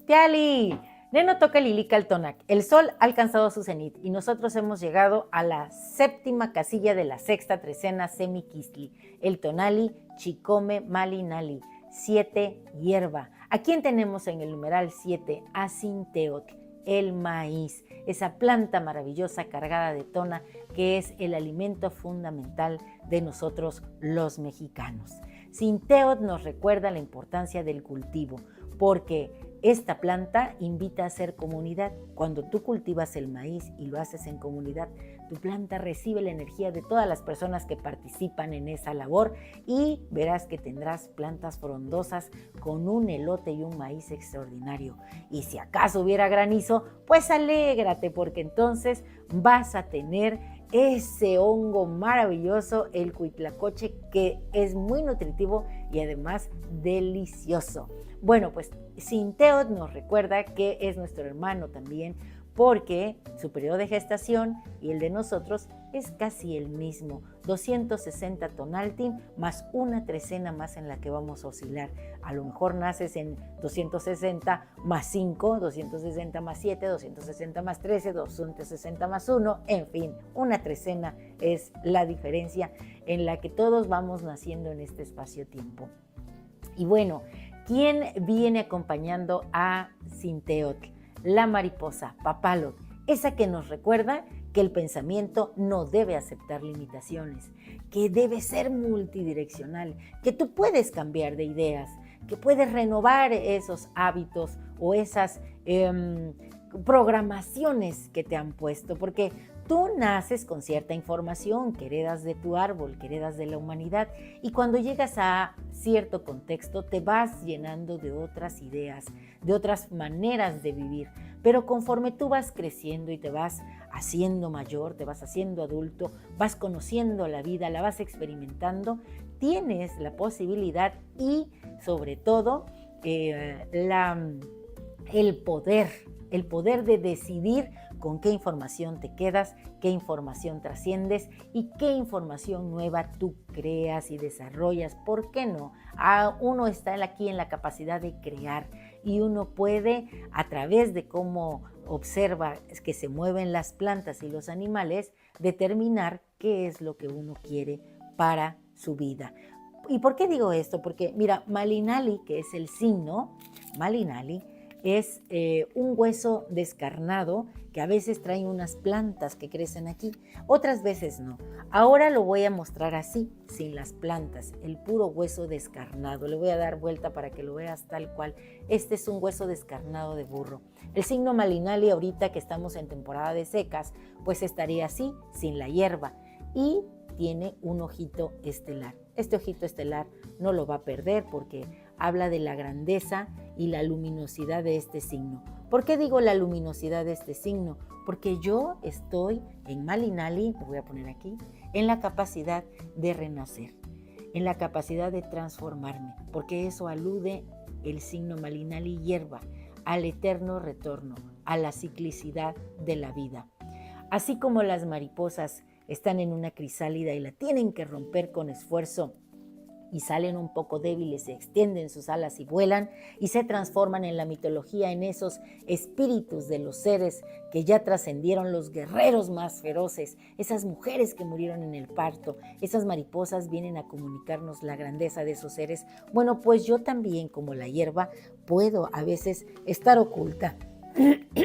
Piali, Neno toca Lilica al Tonac. El sol ha alcanzado su cenit y nosotros hemos llegado a la séptima casilla de la sexta trecena semiquistli. El tonali, chicome, malinali. 7, hierba. ¿A quién tenemos en el numeral 7? A Cinteotl, el maíz, esa planta maravillosa cargada de tona que es el alimento fundamental de nosotros los mexicanos. Cinteotl nos recuerda la importancia del cultivo, porque esta planta invita a hacer comunidad. Cuando tú cultivas el maíz y lo haces en comunidad, tu planta recibe la energía de todas las personas que participan en esa labor y verás que tendrás plantas frondosas con un elote y un maíz extraordinario. Y si acaso hubiera granizo, pues alégrate, porque entonces vas a tener ese hongo maravilloso, el huitlacoche, que es muy nutritivo y además delicioso. Bueno, pues Cinteotl nos recuerda que es nuestro hermano también, porque su periodo de gestación y el de nosotros es casi el mismo, 260 tonaltin más una trecena más en la que vamos a oscilar. A lo mejor naces en 260 más 5, 260 más 7, 260 más 13, 260 más 1, en fin, una trecena es la diferencia en la que todos vamos naciendo en este espacio-tiempo. Y bueno, ¿quién viene acompañando a Cinteotl? La mariposa, Papalotl, esa que nos recuerda que el pensamiento no debe aceptar limitaciones, que debe ser multidireccional, que tú puedes cambiar de ideas, que puedes renovar esos hábitos o esas programaciones que te han puesto, porque tú naces con cierta información que heredas de tu árbol, que heredas de la humanidad, y cuando llegas a cierto contexto te vas llenando de otras ideas, de otras maneras de vivir. Pero conforme tú vas creciendo y te vas haciendo mayor, te vas haciendo adulto, vas conociendo la vida, la vas experimentando, tienes la posibilidad y sobre todo el poder de decidir con qué información te quedas, qué información trasciendes y qué información nueva tú creas y desarrollas. ¿Por qué no? Uno está aquí en la capacidad de crear y uno puede, a través de cómo observa que se mueven las plantas y los animales, determinar qué es lo que uno quiere para su vida. ¿Y por qué digo esto? Porque mira, Malinali, que es el signo, Malinali, es un hueso descarnado que a veces trae unas plantas que crecen aquí, otras veces no. Ahora lo voy a mostrar así, sin las plantas, el puro hueso descarnado. Le voy a dar vuelta para que lo veas tal cual. Este es un hueso descarnado de burro. El signo Malinali, ahorita que estamos en temporada de secas, pues estaría así, sin la hierba, y tiene un ojito estelar. Este ojito estelar no lo va a perder porque habla de la grandeza y la luminosidad de este signo. ¿Por qué digo la luminosidad de este signo? Porque yo estoy en Malinali, lo voy a poner aquí, en la capacidad de renacer, en la capacidad de transformarme, porque eso alude el signo Malinali hierba, al eterno retorno, a la ciclicidad de la vida. Así como las mariposas están en una crisálida y la tienen que romper con esfuerzo y salen un poco débiles, se extienden sus alas y vuelan y se transforman en la mitología en esos espíritus de los seres que ya trascendieron, los guerreros más feroces, esas mujeres que murieron en el parto. Esas mariposas vienen a comunicarnos la grandeza de esos seres. Bueno, pues yo también, como la hierba, puedo a veces estar oculta,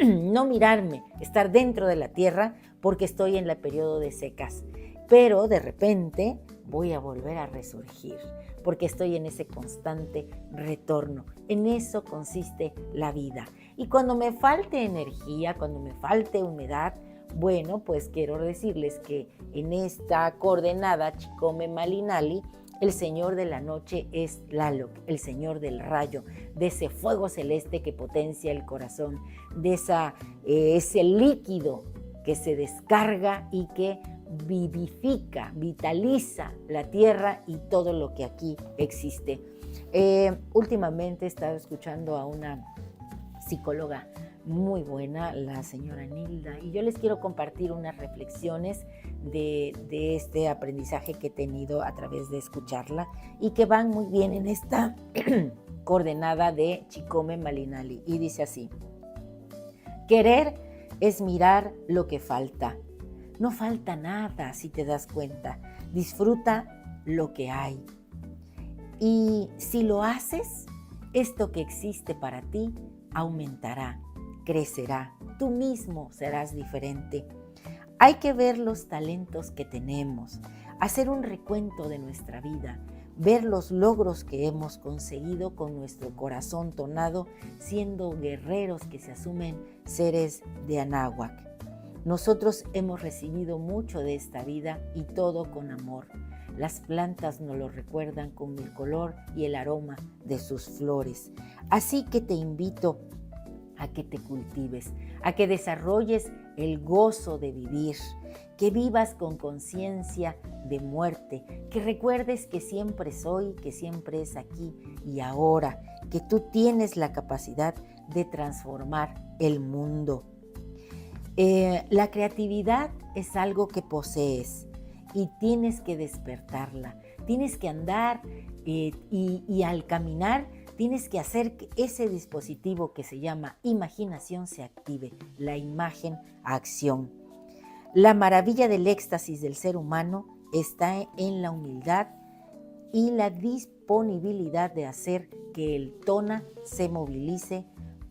no mirarme, estar dentro de la tierra porque estoy en el periodo de secas, pero de repente voy a volver a resurgir porque estoy en ese constante retorno. En eso consiste la vida. Y cuando me falte energía, cuando me falte humedad, bueno, pues quiero decirles que en esta coordenada Chicome Malinali, el señor de la noche es Tlaloc, el señor del rayo, de ese fuego celeste que potencia el corazón, de ese líquido que se descarga y que vivifica, vitaliza la tierra y todo lo que aquí existe. Últimamente he estado escuchando a una psicóloga muy buena, la señora Nilda, y yo les quiero compartir unas reflexiones de este aprendizaje que he tenido a través de escucharla y que van muy bien en esta coordenada de Chikome Malinali y dice así: querer es mirar lo que falta. No falta nada si te das cuenta. Disfruta lo que hay. Y si lo haces, esto que existe para ti aumentará, crecerá. Tú mismo serás diferente. Hay que ver los talentos que tenemos, hacer un recuento de nuestra vida, ver los logros que hemos conseguido con nuestro corazón tonado, siendo guerreros que se asumen seres de Anáhuac. Nosotros hemos recibido mucho de esta vida y todo con amor. Las plantas nos lo recuerdan con el color y el aroma de sus flores. Así que te invito a que te cultives, a que desarrolles el gozo de vivir, que vivas con conciencia de muerte, que recuerdes que siempre soy, que siempre es aquí y ahora, que tú tienes la capacidad de transformar el mundo. La creatividad es algo que posees y tienes que despertarla, tienes que andar y al caminar tienes que hacer que ese dispositivo que se llama imaginación se active, la imagen a acción. La maravilla del éxtasis del ser humano está en la humildad y la disponibilidad de hacer que el tona se movilice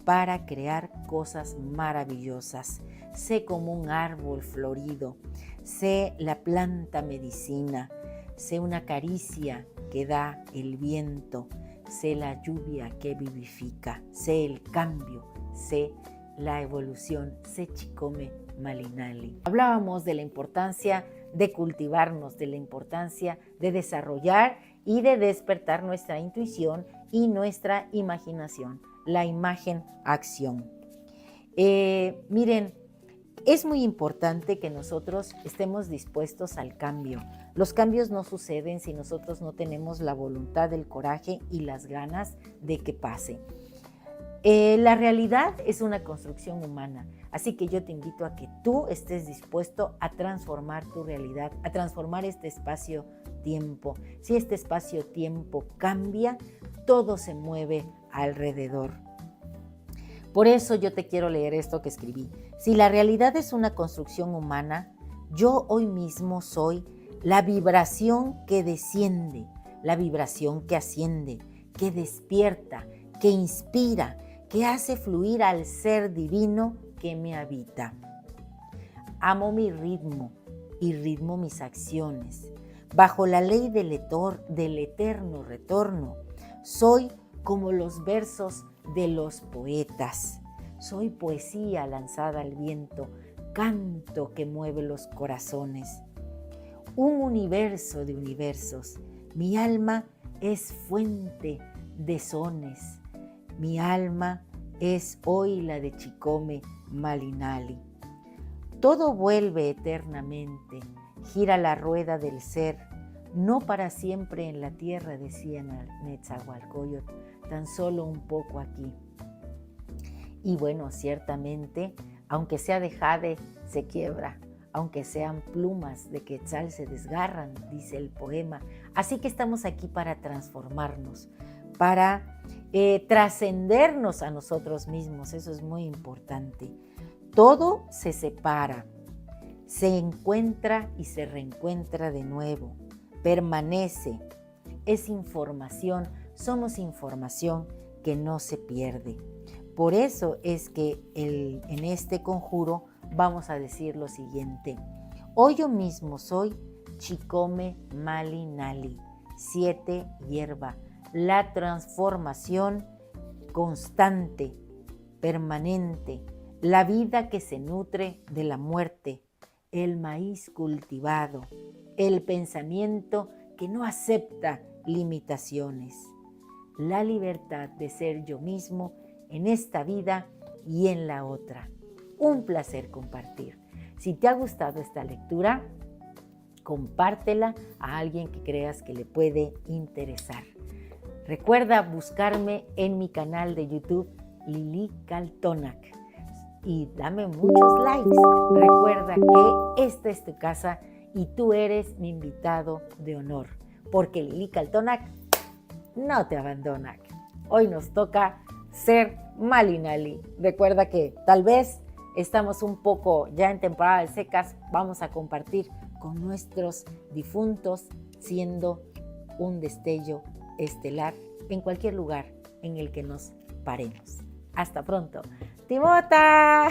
para crear cosas maravillosas. Sé como un árbol florido, sé la planta medicina, sé una caricia que da el viento, sé la lluvia que vivifica, sé el cambio, sé la evolución, sé Chikome Malinali. Hablábamos de la importancia de cultivarnos, de la importancia de desarrollar y de despertar nuestra intuición y nuestra imaginación, la imagen-acción. Miren, es muy importante que nosotros estemos dispuestos al cambio. Los cambios no suceden si nosotros no tenemos la voluntad, el coraje y las ganas de que pase. La realidad es una construcción humana, así que yo te invito a que tú estés dispuesto a transformar tu realidad, a transformar este espacio-tiempo. Si este espacio-tiempo cambia, todo se mueve alrededor. Por eso yo te quiero leer esto que escribí. Si la realidad es una construcción humana, yo hoy mismo soy la vibración que desciende, la vibración que asciende, que despierta, que inspira, que hace fluir al ser divino que me habita. Amo mi ritmo y ritmo mis acciones. Bajo la ley del eterno retorno, soy como los versos de los poetas. Soy poesía lanzada al viento, canto que mueve los corazones. Un universo de universos. Mi alma es fuente de sones. Mi alma es hoy la de Chikome Malinali. Todo vuelve eternamente, gira la rueda del ser, no para siempre en la tierra, decía Netzahualcóyotl, tan solo un poco aquí. Y bueno, ciertamente, aunque sea de jade, se quiebra, aunque sean plumas de quetzal se desgarran, dice el poema. Así que estamos aquí para transformarnos, para trascendernos a nosotros mismos, eso es muy importante. Todo se separa, se encuentra y se reencuentra de nuevo, permanece, es información, somos información que no se pierde. Por eso es que en este conjuro vamos a decir lo siguiente: hoy yo mismo soy Chikome Malinali, 7 hierba, la transformación constante, permanente, la vida que se nutre de la muerte, el maíz cultivado, el pensamiento que no acepta limitaciones, la libertad de ser yo mismo en esta vida y en la otra. Un placer compartir. Si te ha gustado esta lectura, compártela a alguien que creas que le puede interesar. Recuerda buscarme en mi canal de YouTube Lili Kaltonak y dame muchos likes. Recuerda que esta es tu casa y tú eres mi invitado de honor, porque Lili Kaltonak no te abandona. Hoy nos toca ser Malinali. Recuerda que tal vez estamos un poco ya en temporada de secas, vamos a compartir con nuestros difuntos siendo un destello estelar en cualquier lugar en el que nos paremos. Hasta pronto. ¡Timota!